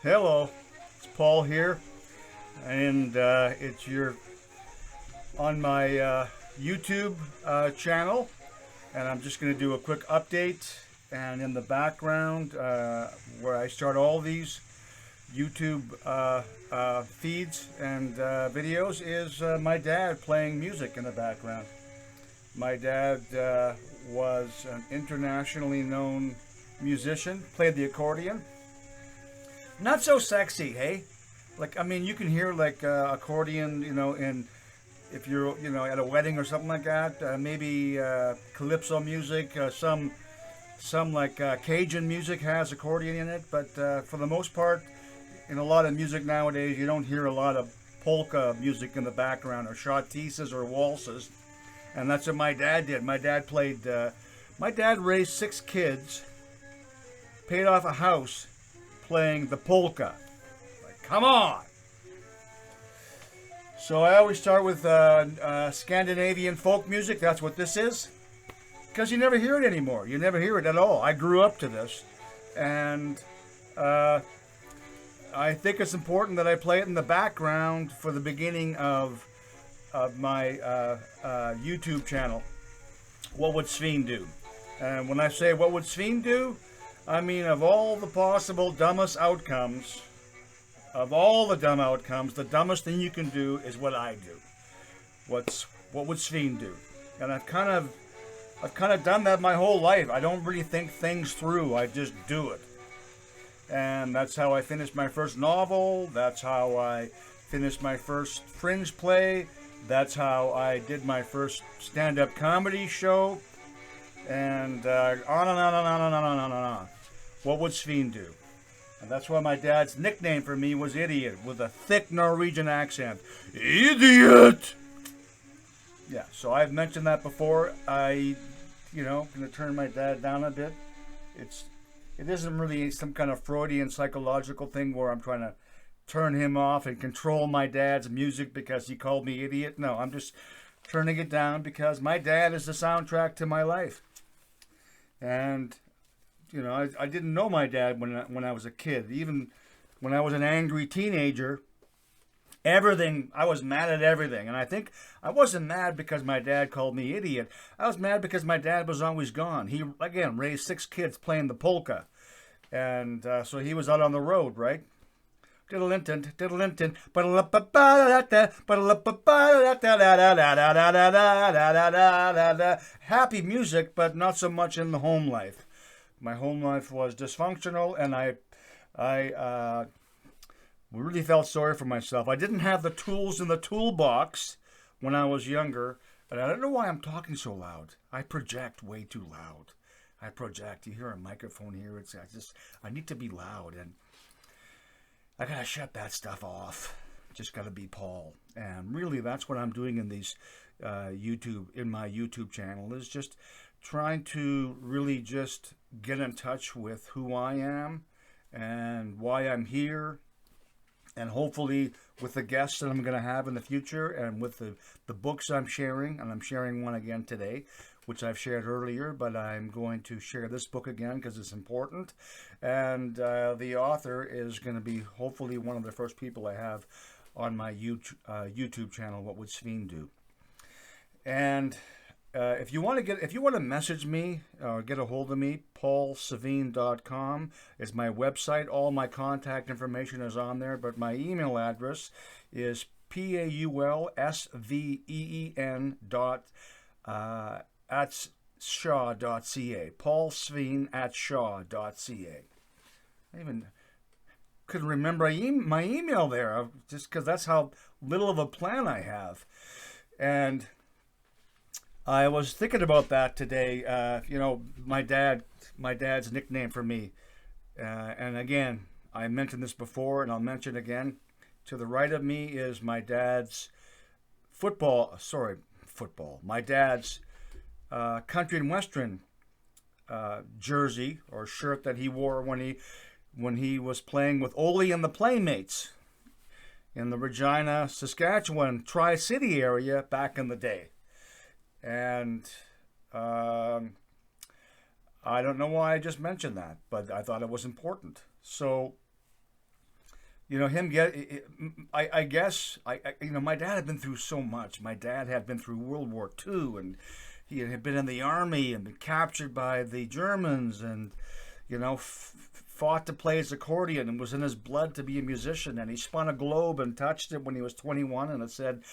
Hello, it's Paul here, and it's your on my YouTube channel, and I'm just going to do a quick update. And in the background, where I start all these YouTube feeds and videos, is my dad playing music in the background. My dad was an internationally known musician, played the accordion. Not so sexy, hey? Like, I mean, you can hear like accordion, in if you're, at a wedding or something like that. Maybe calypso music, some like Cajun music has accordion in it. But for the most part, in a lot of music nowadays, you don't hear a lot of polka music in the background or shottises or waltzes. And that's what my dad did. My dad played. My dad raised 6 kids, paid off a house, playing the polka. Like, come on! So I always start with Scandinavian folk music. That's what this is. Because you never hear it anymore. You never hear it at all. I grew up to this. And I think it's important that I play it in the background for the beginning of my YouTube channel. What would Sveen do? And when I say what would Sveen do, I mean, of all the possible dumbest outcomes, of all the dumb outcomes, the dumbest thing you can do is what I do. What would Sveen do? And I've kind of done that my whole life. I don't really think things through. I just do it. And that's how I finished my first novel. That's how I finished my first fringe play. That's how I did my first stand-up comedy show. And on and on and on and on and on and on. What would Sveen do? And that's why my dad's nickname for me was Idiot, with a thick Norwegian accent. Idiot! Yeah, so I've mentioned that before. Going to turn my dad down a bit. It isn't really some kind of Freudian psychological thing where I'm trying to turn him off and control my dad's music because he called me idiot. No, I'm just turning it down because my dad is the soundtrack to my life. And, I didn't know my dad when I was a kid. Even when I was an angry teenager, I was mad at everything. And I think I wasn't mad because my dad called me idiot. I was mad because my dad was always gone. He, again, raised 6 kids playing the polka. And so he was out on the road, right? Diddle-intin, diddle-intin, happy music, but not so much in the home life. My home life was dysfunctional, and I really felt sorry for myself. I didn't have the tools in the toolbox when I was younger, and I don't know why I'm talking so loud. I project way too loud. I project. You hear a microphone here. I need to be loud, and I gotta shut that stuff off. Just gotta be Paul. And really, that's what I'm doing in these in my YouTube channel, is just trying to really just get in touch with who I am and why I'm here, and hopefully with the guests that I'm going to have in the future, and with the books I'm sharing. And I'm sharing one again today, which I've shared earlier, but I'm going to share this book again because it's important. And the author is going to be hopefully one of the first people I have on my YouTube channel. What would Sveen do? And if you want to message me or get a hold of me, paulsveen.com is my website. All my contact information is on there, but my email address is paulsveen at shaw.ca. paulsveen@shaw.ca. I even couldn't remember my email there, just because that's how little of a plan I have. And I was thinking about that today. My dad's nickname for me. And again, I mentioned this before, and I'll mention again. To the right of me is my dad's my dad's country and western jersey or shirt that he wore when he was playing with Ole and the Playmates in the Regina, Saskatchewan, Tri-City area back in the day. And I don't know why I just mentioned that, but I thought it was important. So you know, him get. I guess you know, my dad had been through so much. My dad had been through World War II, and he had been in the army and been captured by the Germans, and you know, fought to play his accordion, and was in his blood to be a musician. And he spun a globe and touched it when he was 21, and it said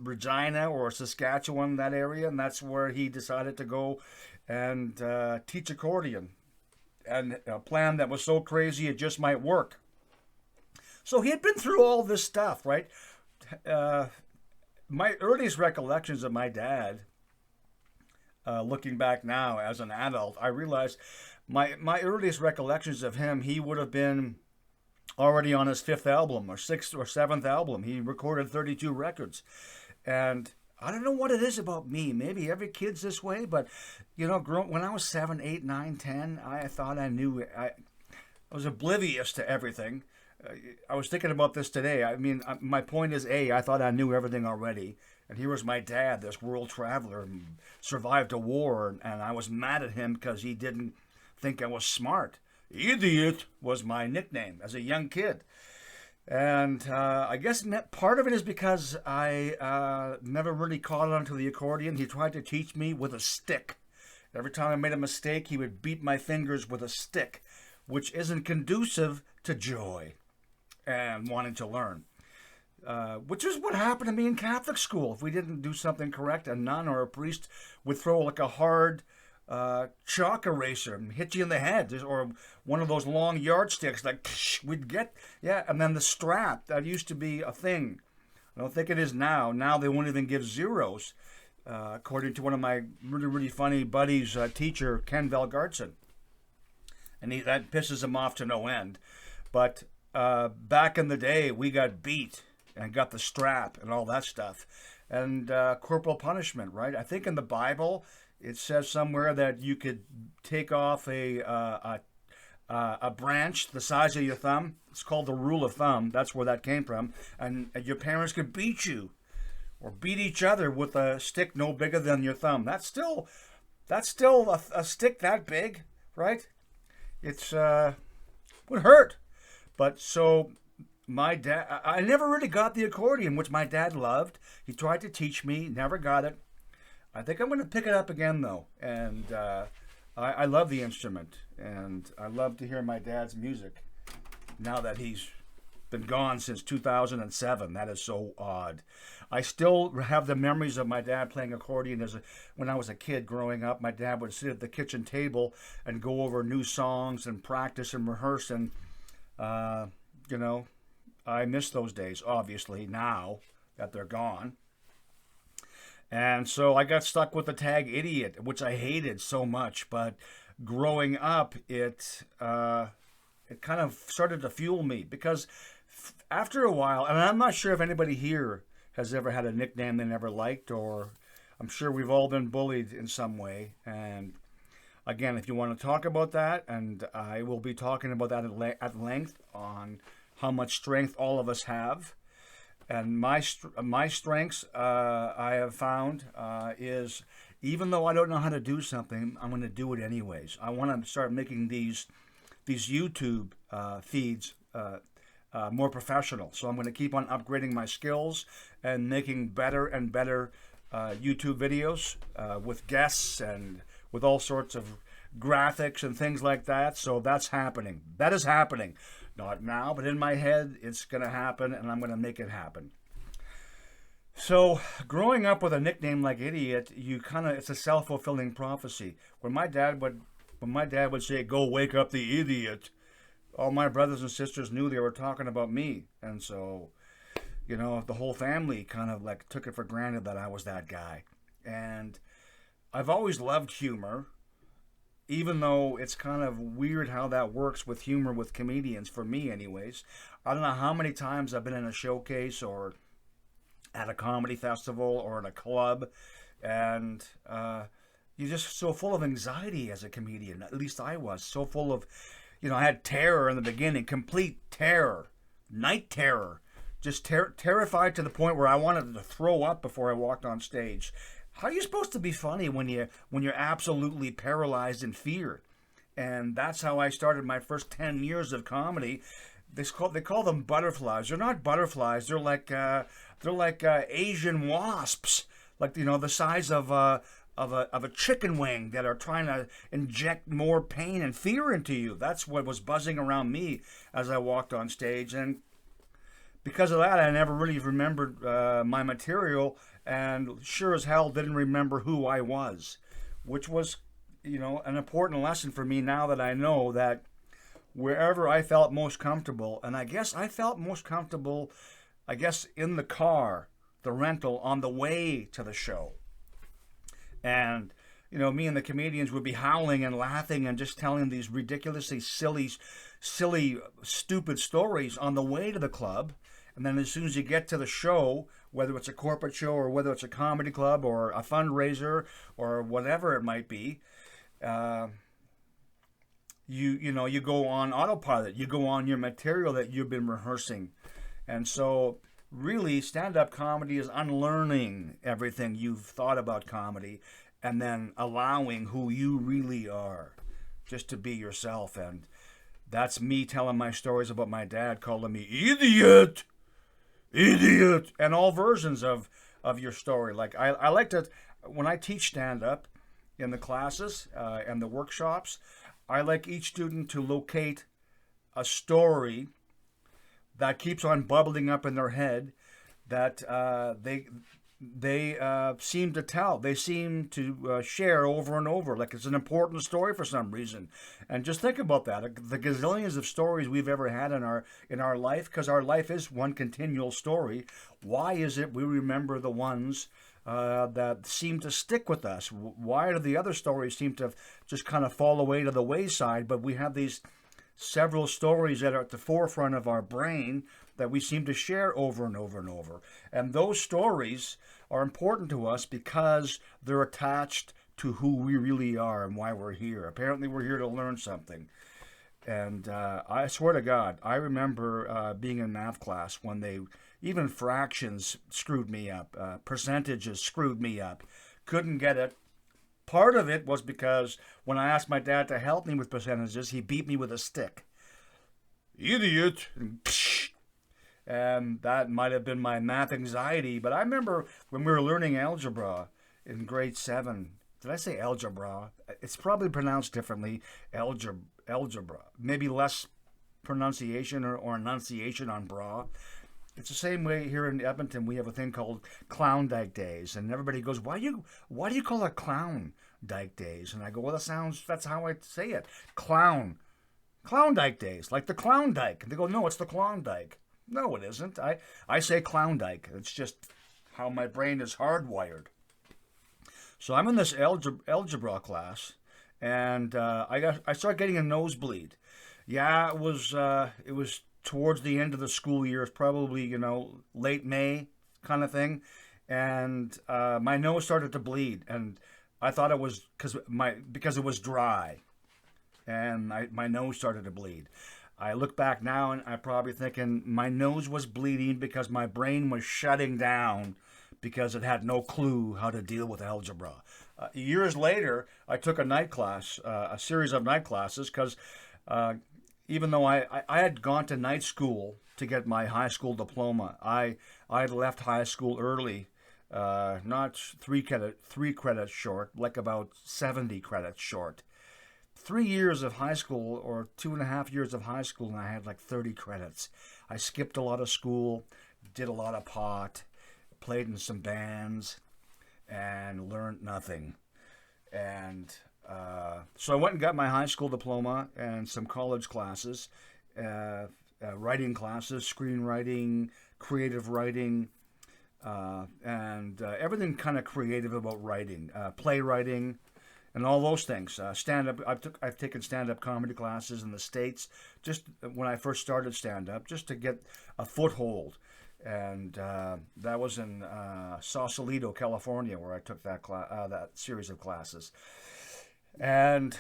Regina or Saskatchewan, that area, and that's where he decided to go and teach accordion. And a plan that was so crazy it just might work. So he had been through all this stuff, right? My earliest recollections of my dad, looking back now as an adult, I realized my earliest recollections of him, he would have been already on his 5th album or 6th or 7th album. He recorded 32 records. And I don't know what it is about me. Maybe every kid's this way, but you know, when I was 7, 8, 9, 10, I thought I knew. I was oblivious to everything. I was thinking about this today. I mean, my point is, I thought I knew everything already. And here was my dad, this world traveler, and survived a war, and I was mad at him because he didn't think I was smart. Idiot was my nickname as a young kid. And I guess part of it is because I never really caught on to the accordion. He tried to teach me with a stick. Every time I made a mistake, he would beat my fingers with a stick, which isn't conducive to joy and wanting to learn. Which is what happened to me in Catholic school. If we didn't do something correct, a nun or a priest would throw like a hard chalk eraser and hit you in the head, or one of those long yardsticks, like we'd get, and then the strap, that used to be a thing. I don't think it is now. Now they won't even give zeros, according to one of my really funny buddies, teacher, Ken Valgartson. And that pisses him off to no end. But back in the day, we got beat and got the strap and all that stuff. And corporal punishment, right? I think in the Bible, it says somewhere that you could take off a branch the size of your thumb. It's called the rule of thumb. That's where that came from. And your parents could beat you or beat each other with a stick no bigger than your thumb. That's still a stick that big, right? It's would hurt. But so my dad, I never really got the accordion, which my dad loved. He tried to teach me, never got it. I think I'm going to pick it up again, though. And I love the instrument. And I love to hear my dad's music now that he's been gone since 2007. That is so odd. I still have the memories of my dad playing accordion when I was a kid growing up. My dad would sit at the kitchen table and go over new songs and practice and rehearse. And, you know, I miss those days, obviously, now that they're gone. And so I got stuck with the tag idiot, which I hated so much. But growing up, it kind of started to fuel me, because after a while, and I'm not sure if anybody here has ever had a nickname they never liked, or I'm sure we've all been bullied in some way. And again, if you want to talk about that, and I will be talking about that at length on how much strength all of us have. And my strengths, I have found, is even though I don't know how to do something, I'm going to do it anyways. I want to start making these YouTube feeds more professional. So I'm going to keep on upgrading my skills and making better and better YouTube videos with guests and with all sorts of graphics and things like that. So that's happening. That is happening. Not now, but in my head, it's going to happen, and I'm going to make it happen. So growing up with a nickname like Idiot, it's a self-fulfilling prophecy. When my dad would say, "Go wake up the idiot," all my brothers and sisters knew they were talking about me. And so, you know, the whole family kind of like took it for granted that I was that guy. And I've always loved humor, even though it's kind of weird how that works with humor with comedians, for me anyways. I don't know how many times I've been in a showcase or at a comedy festival or in a club, and you're just so full of anxiety as a comedian. At least I was so full of, you know, I had terror in the beginning, complete terror, night terror, just terrified to the point where I wanted to throw up before I walked on stage. How are you supposed to be funny when you're absolutely paralyzed in fear? And that's how I started my first 10 years of comedy. they call them butterflies. They're not butterflies. They're like Asian wasps, like the size of a chicken wing that are trying to inject more pain and fear into you. That's what was buzzing around me as I walked on stage, and because of that, I never really remembered my material, and sure as hell didn't remember who I was, which was, an important lesson for me now that I know that wherever I felt most comfortable, and I guess I felt most comfortable, in the car, the rental, on the way to the show. And, me and the comedians would be howling and laughing and just telling these ridiculously silly, stupid stories on the way to the club. And then as soon as you get to the show, whether it's a corporate show or whether it's a comedy club or a fundraiser or whatever it might be, you go on autopilot. You go on your material that you've been rehearsing. And so really stand-up comedy is unlearning everything you've thought about comedy and then allowing who you really are just to be yourself. And that's me telling my stories about my dad calling me idiot, and all versions of your story. Like I like to, when I teach stand-up in the classes and the workshops, I like each student to locate a story that keeps on bubbling up in their head that they seem to tell. They seem to share over and over, like it's an important story for some reason. And just think about that: the gazillions of stories we've ever had in our life, because our life is one continual story. Why is it we remember the ones that seem to stick with us? Why do the other stories seem to just kind of fall away to the wayside? But we have these several stories that are at the forefront of our brain that we seem to share over and over and over. And those stories are important to us because they're attached to who we really are and why we're here. Apparently we're here to learn something. And I swear to God, I remember being in math class when even fractions screwed me up. Percentages screwed me up. Couldn't get it. Part of it was because when I asked my dad to help me with percentages, he beat me with a stick. Idiot! And that might have been my math anxiety. But I remember when we were learning algebra in grade 7. Did I say algebra? It's probably pronounced differently. Algebra. Maybe less pronunciation or enunciation on bra. It's the same way here in Edmonton. We have a thing called Klondike Days, and everybody goes, "Why do you call it Klondike Days?" And I go, "Well, that's how I say it. Klondike Days, like the Klondike." And they go, "No, it's the Klondike." No, it isn't. I say Klondike. It's just how my brain is hardwired. So I'm in this algebra class, and I started getting a nosebleed. Yeah, it was towards the end of the school year. It's probably late May kind of thing, and my nose started to bleed, and I thought it was because it was dry, and my nose started to bleed. I look back now and I'm probably thinking my nose was bleeding because my brain was shutting down because it had no clue how to deal with algebra. Years later, I took a night class, a series of night classes, because even though I had gone to night school to get my high school diploma, I had left high school early, not three credits short, like about 70 credits short. 3 years of high school, or 2.5 years of high school, and I had like 30 credits. I skipped a lot of school, did a lot of pot, played in some bands, and learned nothing. And so I went and got my high school diploma and some college classes, writing classes, screenwriting, creative writing, and everything kind of creative about writing, playwriting, and all those things. Stand-up. I've taken stand-up comedy classes in the States just when I first started stand-up, just to get a foothold. And that was in Sausalito, California, where I took that series of classes. And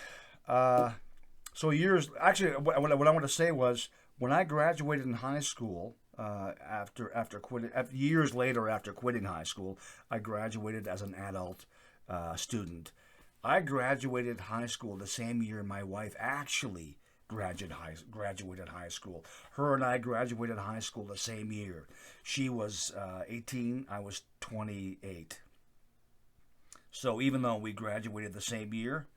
so years. Actually, what I want to say was when I graduated in high school. After quitting, years later after quitting high school, I graduated as an adult student. I graduated high school the same year my wife actually graduated high school. Her and I graduated high school the same year. She was 18, I was 28. So even though we graduated the same year,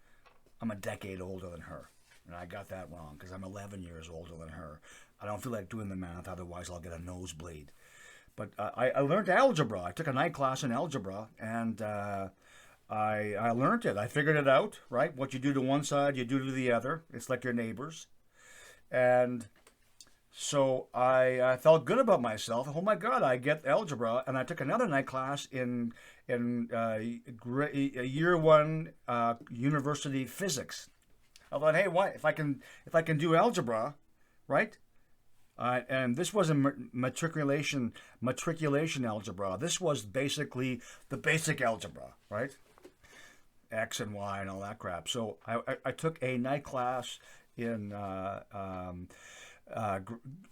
I'm a decade older than her. And I got that wrong because I'm 11 years older than her. I don't feel like doing the math, otherwise I'll get a nosebleed. But I learned algebra. I took a night class in algebra, and I learned it. I figured it out, right? What you do to one side, you do to the other. It's like your neighbors. And so I felt good about myself. Oh my God, I get algebra. And I took another night class in year one university physics. I thought, hey, what if I can do algebra, right? And this wasn't matriculation algebra. This was basically the basic algebra, right? X and Y and all that crap. So I took a night class in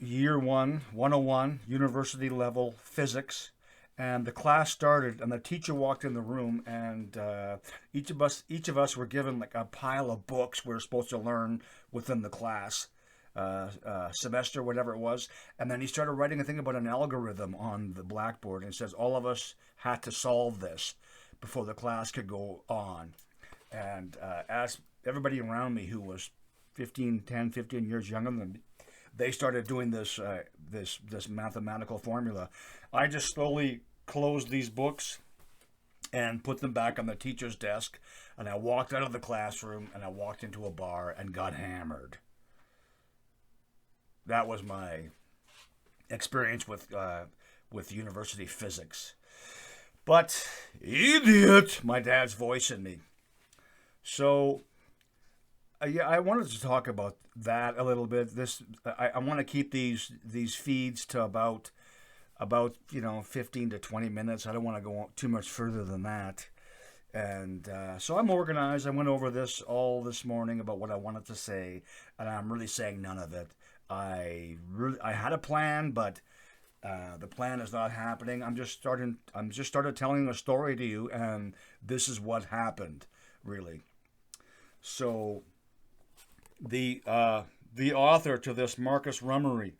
year one, 101, university level physics. And the class started, and the teacher walked in the room, and each of us were given like a pile of books we were supposed to learn within the class semester, whatever it was. And then he started writing a thing about an algorithm on the blackboard, and it says all of us had to solve this before the class could go on. And as everybody around me who was 15 years younger than me, they started doing this mathematical formula. I just slowly closed these books and put them back on the teacher's desk, and I walked out of the classroom and I walked into a bar and got hammered. That was my experience with university physics. But idiot, my dad's voice in me. So yeah, I wanted to talk about that a little bit. I want to keep these feeds to about 15 to 20 minutes. I don't want to go too much further than that. And so I'm organized. I went over this all this morning about what I wanted to say, and I'm really saying none of it. I had a plan, but the plan is not happening. I'm just started telling a story to you, and this is what happened, really. So the author to this, Marcus Rummery,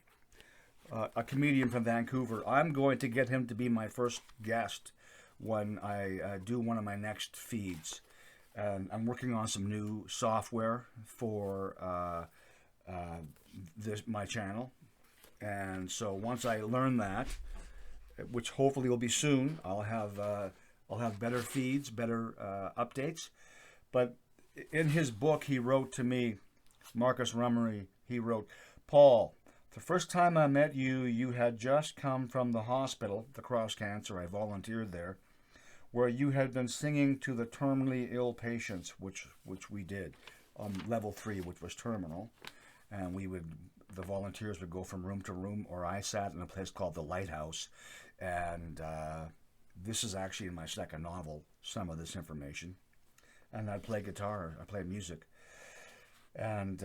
a comedian from Vancouver, I'm going to get him to be my first guest when I do one of my next feeds. And I'm working on some new software for my channel. And so once I learn that, which hopefully will be soon, I'll have better feeds, better updates. But in his book, he wrote to me, Marcus Rummery, he wrote, Paul, the first time I met you, you had just come from the hospital, the Cross Cancer, I volunteered there, where you had been singing to the terminally ill patients, which we did on level 3, which was terminal. And the volunteers would go from room to room, or I sat in a place called the Lighthouse. And this is actually in my second novel, some of this information. And I play guitar, I play music. And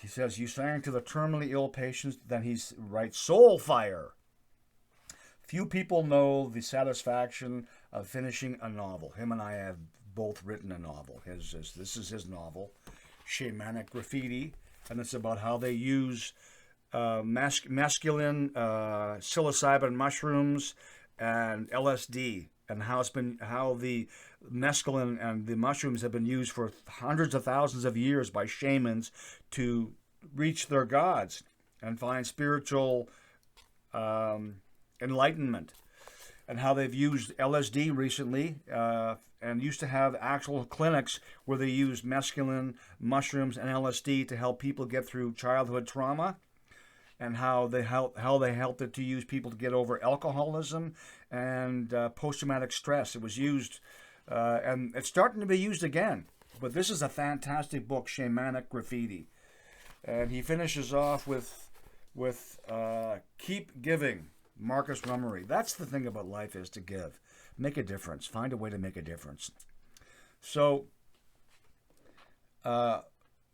he says, you sang to the terminally ill patients. Then he writes, Soul Fire. Few people know the satisfaction of finishing a novel. Him and I have both written a novel. This is his novel, Shamanic Graffiti. And it's about how they use masculine psilocybin mushrooms and LSD, and how the mescaline and the mushrooms have been used for hundreds of thousands of years by shamans to reach their gods and find spiritual enlightenment, and how they've used LSD recently and used to have actual clinics where they used mescaline, mushrooms, and LSD to help people get through childhood trauma, and how they helped it to use people to get over alcoholism and post-traumatic stress. It was used, and it's starting to be used again. But this is a fantastic book, Shamanic Graffiti. And he finishes off with Keep Giving, Marcus Rummery. That's the thing about life, is to give. Make a difference. Find a way to make a difference. So,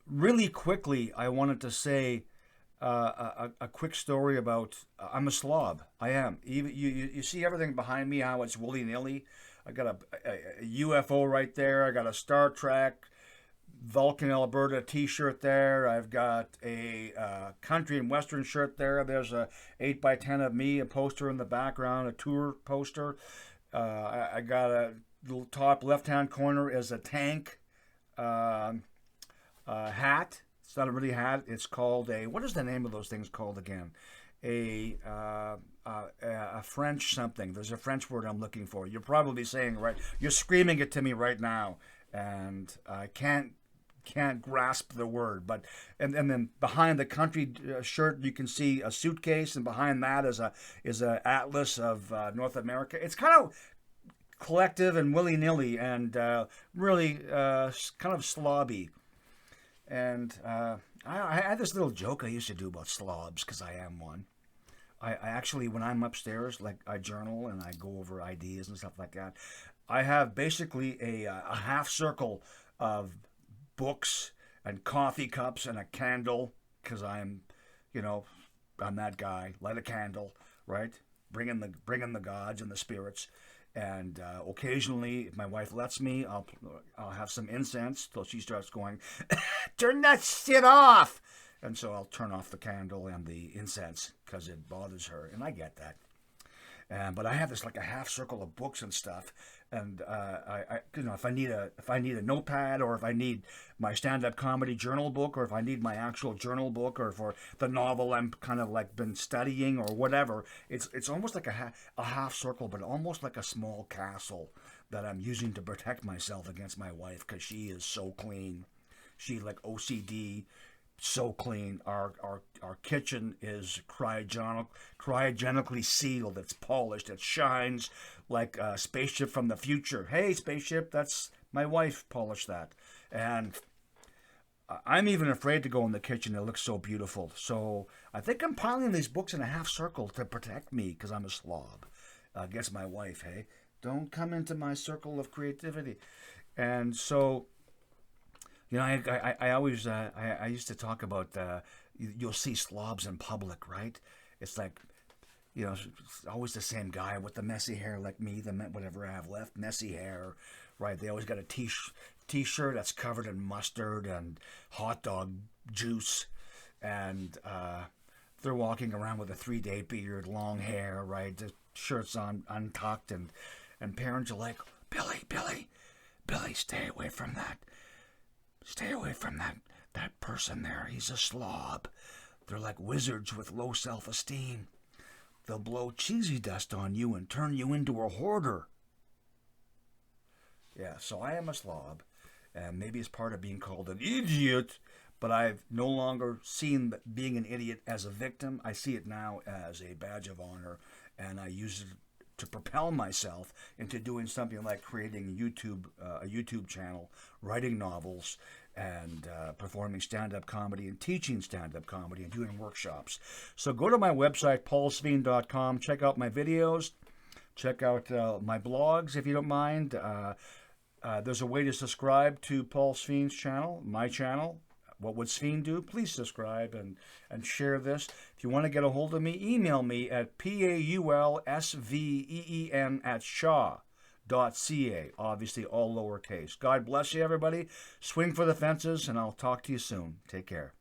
really quickly, I wanted to say a quick story about, I'm a slob. I am. You see everything behind me, how it's willy-nilly. I got a UFO right there. I got a Star Trek Vulcan, Alberta t-shirt there. I've got a country and western shirt there. There's a 8x10 of me, a poster in the background, a tour poster. I got a little top left-hand corner is a tank hat. It's not a really hat. It's called a, what is the name of those things called again? A French something. There's a French word I'm looking for. You're probably saying right. You're screaming it to me right now, and I can't grasp the word. But and then behind the country shirt, you can see a suitcase, and behind that is a atlas of North America. It's kind of collective and willy nilly, and really kind of slobby. And I had this little joke I used to do about slobs because I am one. I actually, when I'm upstairs, like I journal and I go over ideas and stuff like that, I have basically a half circle of books and coffee cups and a candle because I'm that guy. Light a candle, right? Bring in the gods and the spirits. And occasionally, if my wife lets me, I'll have some incense till she starts going, turn that shit off. And so I'll turn off the candle and the incense because it bothers her, and I get that. But I have this like a half circle of books and stuff, and if I need a notepad, or if I need my stand-up comedy journal book, or if I need my actual journal book, or for the novel I'm kind of like been studying or whatever, it's almost like a half circle, but almost like a small castle that I'm using to protect myself against my wife because she is so clean. She like OCD. So clean. Our kitchen is cryogenically sealed. It's polished. It shines like a spaceship from the future. Hey, spaceship, that's my wife polished that. And I'm even afraid to go in the kitchen. It looks so beautiful. So I think I'm piling these books in a half circle to protect me because I'm a slob. Against my wife, hey? Don't come into my circle of creativity. And so... I always I used to talk about you'll see slobs in public, right? It's like, it's always the same guy with the messy hair like me, whatever I have left, messy hair, right? They always got a t-shirt that's covered in mustard and hot dog juice, and they're walking around with a 3-day beard, long hair, right? The shirt's untucked, and parents are like, Billy, stay away from that. Stay away from that person there. He's a slob. They're like wizards with low self-esteem. They'll blow cheesy dust on you and turn you into a hoarder. Yeah, so I am a slob. And maybe it's part of being called an idiot, but I've no longer seen being an idiot as a victim. I see it now as a badge of honor, and I use it to propel myself into doing something like creating a YouTube channel, writing novels, and performing stand-up comedy and teaching stand-up comedy and doing workshops. So go to my website, paulsveen.com. Check out my videos. Check out my blogs if you don't mind. There's a way to subscribe to Paul Sveen's channel, my channel. What would Sveen do? Please subscribe and share this. If you want to get a hold of me, email me at paulsveen@shaw.ca. Obviously, all lowercase. God bless you, everybody. Swing for the fences, and I'll talk to you soon. Take care.